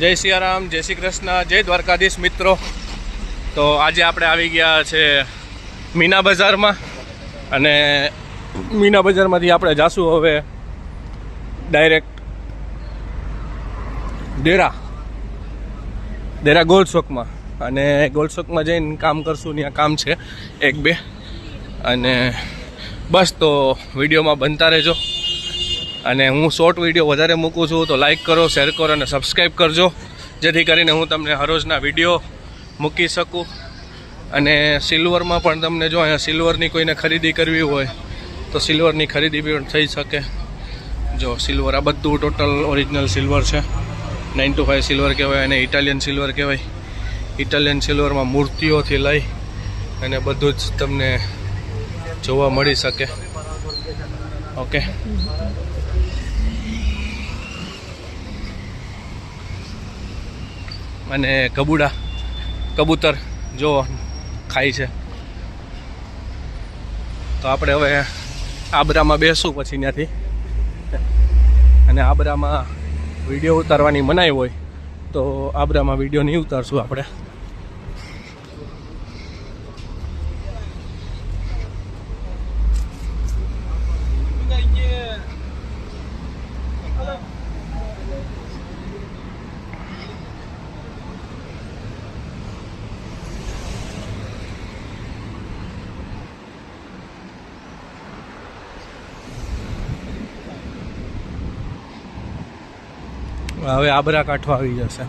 જય સિયારામ, જય શ્રી કૃષ્ણ, જય દ્વારકાધીશ મિત્રો। તો આજે આપણે આવી ગયા છે મીના બજારમાં અને મીના બજારમાંથી આપણે જાશું હવે ડાયરેક્ટ દેરા ગોલ્ડ શોકમાં અને ગોલ્ડ શોકમાં જઈને કામ કરશું। ત્યાં કામ છે એક બે અને બસ તો વિડીયોમાં બનતા રહેજો। અને હું શોર્ટ વિડીયો વધારે મૂકું છું તો લાઈક કરો, શેર કરો અને સબસ્ક્રાઈબ કરજો, જેથી કરીને હું તમને હરરોજના વિડીયો મૂકી શકું। અને સિલ્વરમાં પણ તમને જો અહીંયા સિલ્વરની કોઈને ખરીદી કરવી હોય તો સિલ્વરની ખરીદી પણ થઈ શકે। જો સિલ્વર આ બધું ટોટલ ઓરિજિનલ સિલ્વર છે, 925 સિલ્વર કહેવાય અને ઇટાલિયન સિલ્વર કહેવાય। ઇટાલિયન સિલ્વરમાં મૂર્તિઓથી લઈ અને બધું જ તમને જોવા મળી શકે। ઓકે, અને કબૂતર જો ખાય છે। તો આપણે હવે આબરામાં બેસું પછી ત્યાંથી, અને આબરામાં વિડીયો ઉતારવાની મનાઈ હોય તો આબરામાં વિડીયો નહીં ઉતારશું આપણે। હવે આબરા કાંઠો આવી જશે।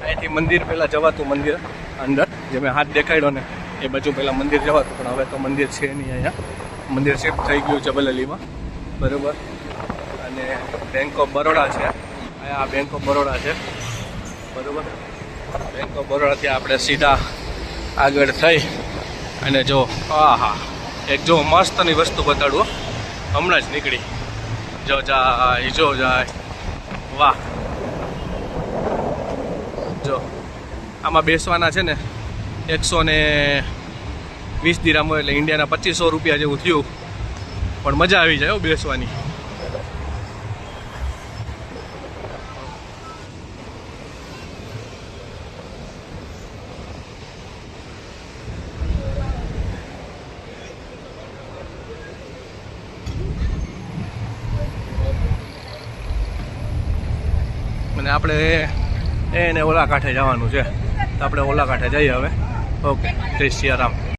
અહીંથી મંદિર પહેલાં જવાતું, મંદિર અંદર જે મેં હાથ દેખાડ્યો ને એ બાજુ પહેલાં મંદિર જવાતું, પણ હવે તો મંદિર છે નહીં અહીંયા। મંદિર શિફ્ટ થઈ ગયું છે બલેલીમાં, બરાબર। અને બેંક ઓફ બરોડા છે, આ બેંક ઓફ બરોડા છે, બરાબર। બેંક ઓફ બરોડાથી આપણે સીધા આગળ થઈ અને જો આહા એક જો મસ્તની વસ્તુ બતાડું, હમણાં જ નીકળી, જો જાય, વાહ। જો આમાં બેસવાના છે ને 120 દિરામો એટલે ઇન્ડિયાના 2500 રૂપિયા જેવું થયું, પણ મજા આવી જાય બેસવાની। અને આપણે એને ઓલા કાંઠે જવાનું છે, તો આપણે ઓલા કાંઠે જઈએ હવે। ઓકે, જય સિયારામ।